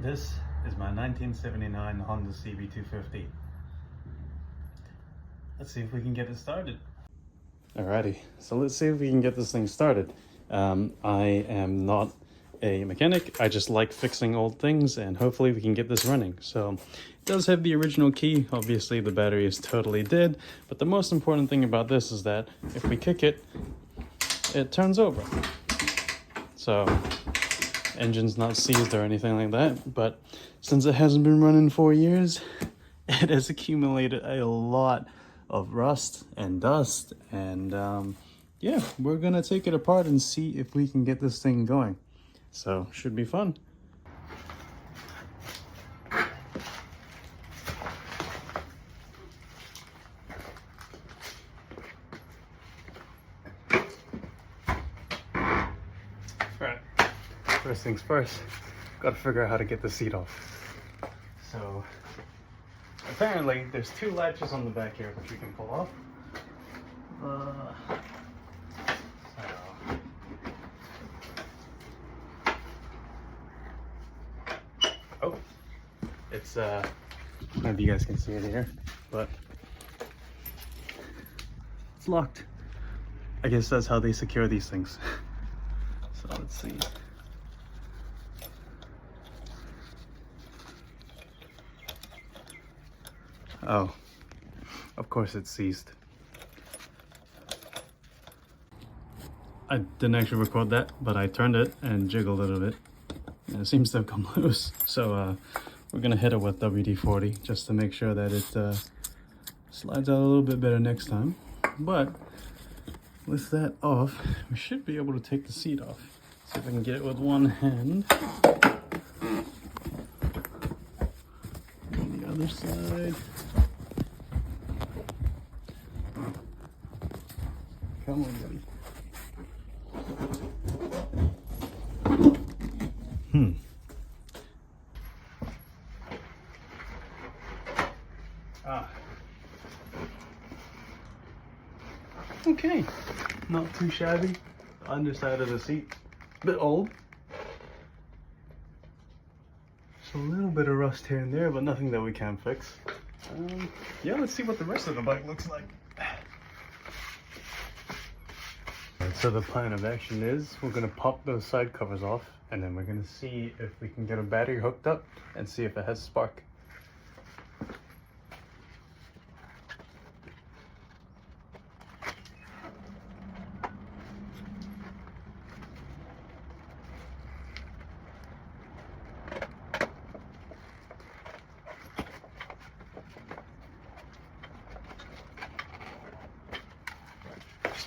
This is my 1979 Honda CB250. Let's see if we can get it started. Alrighty, so let's see if we can get this thing started. I am not a mechanic. I just like fixing old things, and hopefully we can get this running. So it does have the original key. Obviously the battery is totally dead, but the most important thing about this is that if we kick it, it turns over. So engine's not seized or anything like that, but since it hasn't been running 4 years, it has accumulated a lot of rust and dust, and yeah, we're gonna take it apart and see if we can get this thing going. So should be fun. Right, first things first, gotta figure out how to get the seat off. So apparently there's two latches on the back here which we can pull off. Oh, it's I don't know if you guys can see it here, but it's locked. I guess that's how they secure these things. So let's see. Oh, of course it's seized. I didn't actually record that, but I turned it and jiggled it a bit. And it seems to have come loose. So we're gonna hit it with WD-40 just to make sure that it slides out a little bit better next time. But with that off, we should be able to take the seat off. See if I can get it with one hand. On the other side. Come on, buddy. Okay, not too shabby. The underside of the seat, a bit old. Just a little bit of rust here and there, but nothing that we can't fix. Yeah, let's see what the rest of the bike looks like. So the plan of action is we're going to pop those side covers off, and then we're going to see if we can get a battery hooked up and see if it has spark.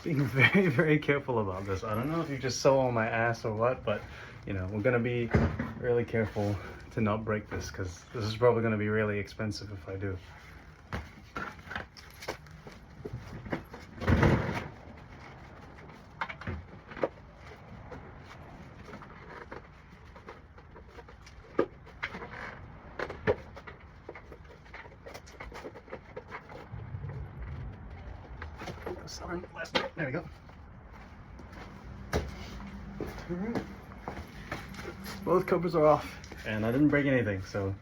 Being very, very careful about this. I don't know if you just saw on my ass or what, but you know, we're gonna be really careful to not break this, because this is probably gonna be really expensive if I do. There we go. Alright. Both covers are off, and I didn't break anything, so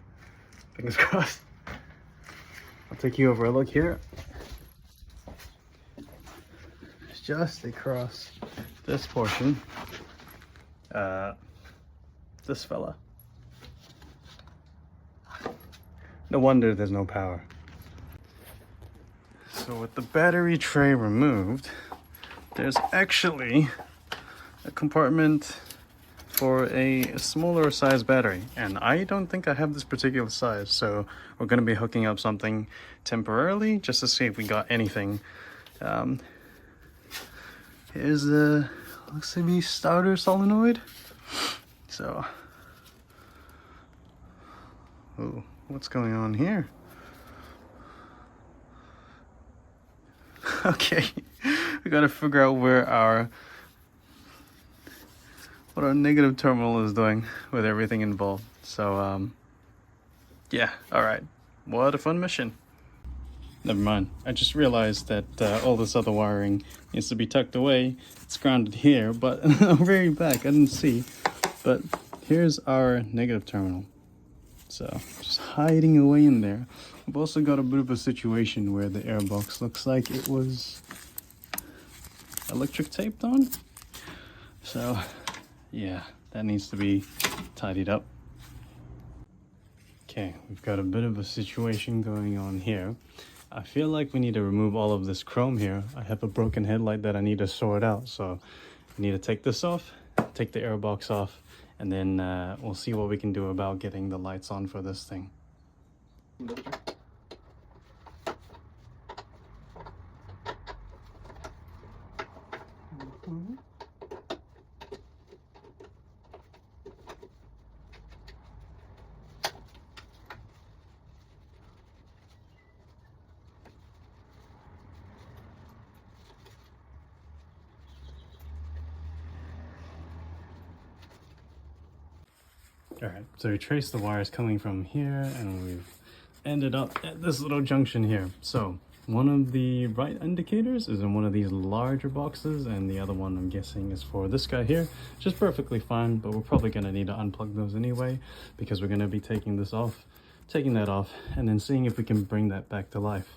fingers crossed. I'll take you over a look here. It's just across this portion. This fella. No wonder there's no power. So with the battery tray removed, there's actually a compartment for a smaller size battery, and I don't think I have this particular size, so we're going to be hooking up something temporarily just to see if we got anything. Here's the looks to be starter solenoid. So, oh, what's going on here? Okay, we gotta figure out where what our negative terminal is doing with everything involved. So yeah, all right, what a fun mission. Never mind, I just realized that all this other wiring needs to be tucked away. It's grounded here, but very back, I didn't see, but here's our negative terminal. So just hiding away in there. I've also got a bit of a situation where the airbox looks like it was electric taped on. So yeah, that needs to be tidied up. Okay, we've got a bit of a situation going on here. I feel like we need to remove all of this chrome here. I have a broken headlight that I need to sort out, so I need to take this off, take the airbox off, and then we'll see what we can do about getting the lights on for this thing. Alright, so we traced the wires coming from here and we've ended up at this little junction here. So one of the right indicators is in one of these larger boxes and the other one I'm guessing is for this guy here, which is perfectly fine, but we're probably going to need to unplug those anyway because we're going to be taking this off, taking that off, and then seeing if we can bring that back to life.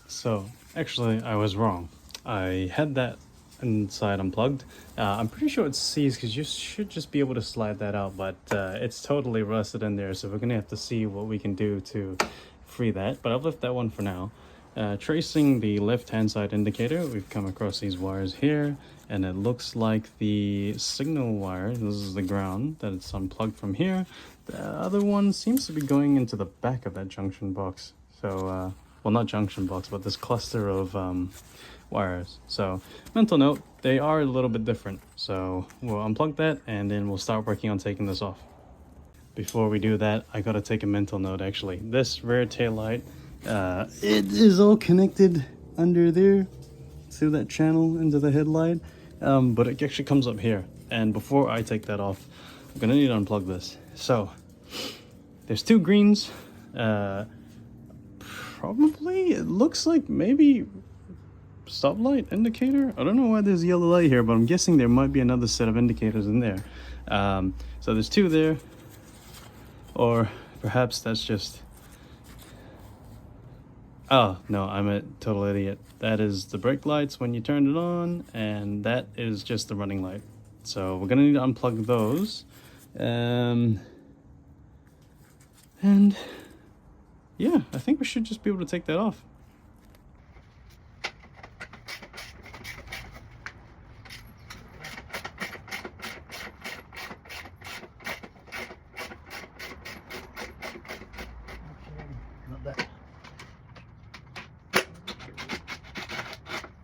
So actually I was wrong. I had that inside unplugged. I'm pretty sure it's seized because you should just be able to slide that out, but it's totally rusted in there, so we're gonna have to see what we can do to free that, but I've left that one for now. Tracing the left hand side indicator, we've come across these wires here, and it looks like the signal wire, this is the ground, that it's unplugged from here. The other one seems to be going into the back of that junction box, so well, not junction box, but this cluster of wires. So mental note, they are a little bit different, so we'll unplug that and then we'll start working on taking this off. Before we do that, I gotta take a mental note. Actually, this rear tail light, it is all connected under there through that channel into the headlight, but it actually comes up here, and before I take that off I'm gonna need to unplug this. So there's two greens, probably it looks like maybe stoplight indicator. I don't know why there's a yellow light here, but I'm guessing there might be another set of indicators in there. So there's two there, or perhaps that's just, oh no, I'm a total idiot. That is the brake lights when you turn it on, and that is just the running light. So we're gonna need to unplug those, and yeah, I think we should just be able to take that off.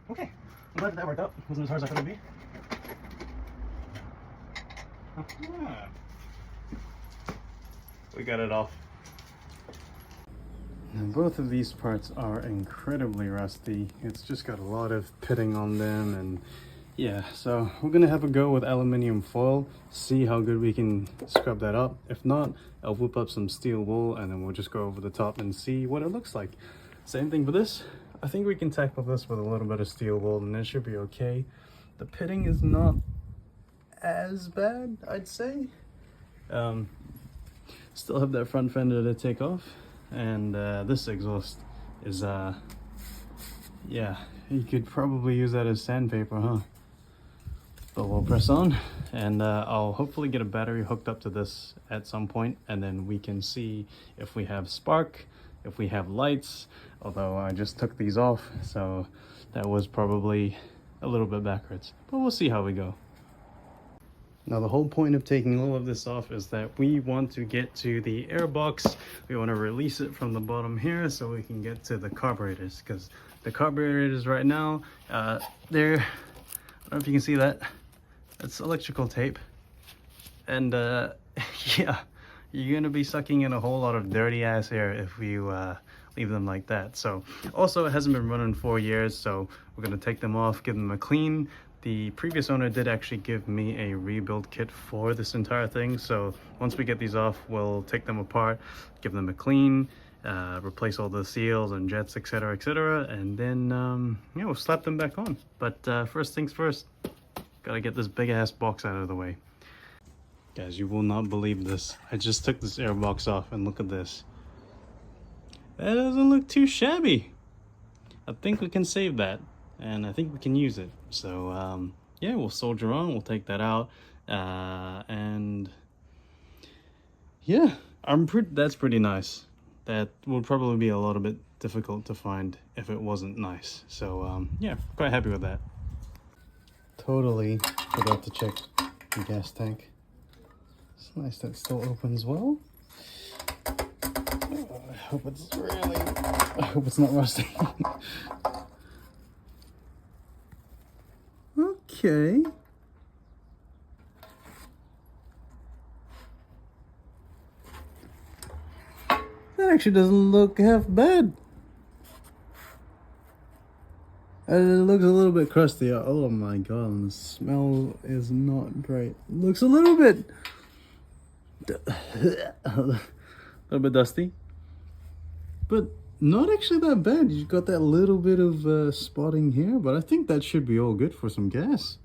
Okay, I'm glad that worked out. It wasn't as hard as I thought it would be. Ah. We got it off. Now, both of these parts are incredibly rusty. It's just got a lot of pitting on them, and yeah, so we're gonna have a go with aluminium foil, see how good we can scrub that up. If not, I'll whip up some steel wool and then we'll just go over the top and see what it looks like. Same thing for this. I think we can tackle this with a little bit of steel wool and it should be okay. The pitting is not as bad, I'd say. Still have that front fender to take off, and this exhaust is yeah, you could probably use that as sandpaper, huh? But we'll press on, and I'll hopefully get a battery hooked up to this at some point, and then we can see if we have spark, if we have lights, although I just took these off, so that was probably a little bit backwards, but we'll see how we go. Now the whole point of taking all of this off is that we want to get to the air box. We want to release it from the bottom here so we can get to the carburetors, because the carburetors right now, they're, I don't know if you can see that, it's electrical tape, and yeah, you're gonna be sucking in a whole lot of dirty ass air if you leave them like that. So also, it hasn't been running 4 years, so we're gonna take them off, give them a clean. The previous owner did actually give me a rebuild kit for this entire thing, so once we get these off, we'll take them apart, give them a clean, replace all the seals and jets, etc, and then yeah, we'll slap them back on. But first things first, gotta get this big ass box out of the way. Guys, you will not believe this. I just took this airbox off and look at this. That doesn't look too shabby. I think we can save that, and I think we can use it. So yeah, we'll soldier on, we'll take that out, and yeah, that's pretty nice. That would probably be a little bit difficult to find if it wasn't nice. So yeah, quite happy with that. Totally forgot to check the gas tank. It's nice that it still opens well. I hope it's not rusty. Okay. That actually doesn't look half bad. It looks a little bit crusty. Oh my god, and the smell is not great. It looks a little bit dusty, but not actually that bad. You got that little bit of spotting here, but I think that should be all good for some gas.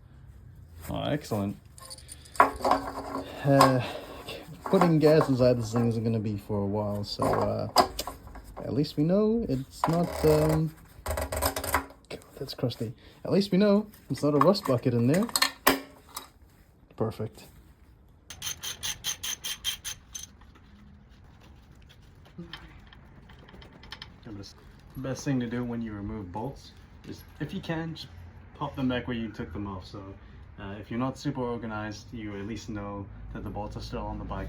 Oh, excellent. Putting gas inside this thing isn't going to be for a while, so at least we know it's not God, that's crusty. At least we know it's not a rust bucket in there. Perfect. The best thing to do when you remove bolts is, if you can, just pop them back where you took them off. So if you're not super organized, you at least know that the bolts are still on the bike.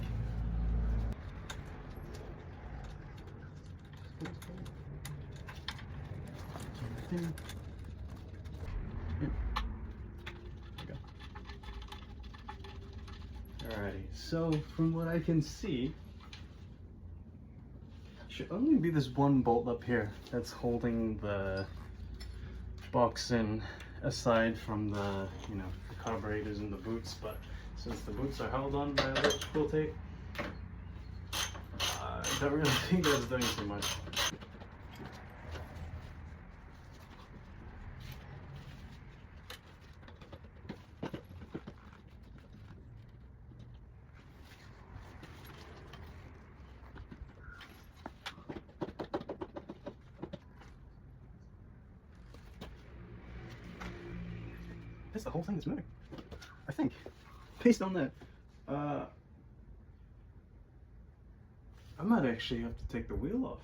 Alrighty, so from what I can see, should only be this one bolt up here that's holding the box in, aside from the, you know, the carburetors and the boots. But since the boots are held on by electrical tape, I don't really think that's doing so much. That's the whole thing that's moving, I think, based on that. I might actually have to take the wheel off.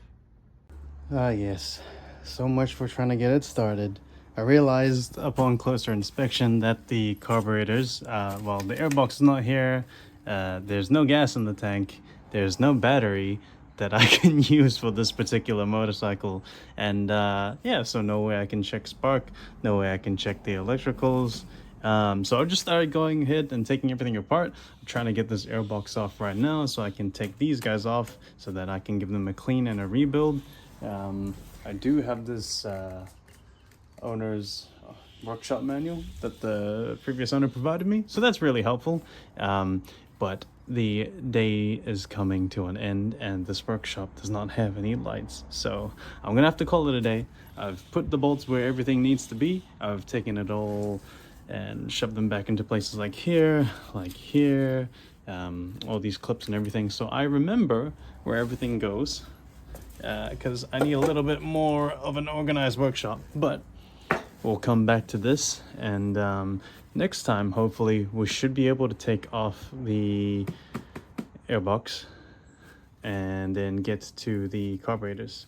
Ah yes, so much for trying to get it started. I realized upon closer inspection that the carburetors, well, the airbox is not here, there's no gas in the tank, there's no battery that I can use for this particular motorcycle, and yeah, so no way I can check spark, no way I can check the electricals. So I just started going ahead and taking everything apart. I'm trying to get this airbox off right now so I can take these guys off so that I can give them a clean and a rebuild. I do have this owner's workshop manual that the previous owner provided me, so that's really helpful. But the day is coming to an end and this workshop does not have any lights, so I'm gonna have to call it a day. I've put the bolts where everything needs to be. I've taken it all and shoved them back into places like here, all these clips and everything, so I remember where everything goes, because I need a little bit more of an organized workshop. But we'll come back to this, and next time hopefully we should be able to take off the airbox and then get to the carburetors.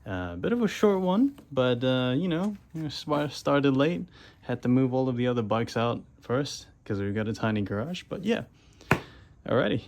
Bit of a short one, but you know, started late, had to move all of the other bikes out first because we've got a tiny garage. But yeah, alrighty,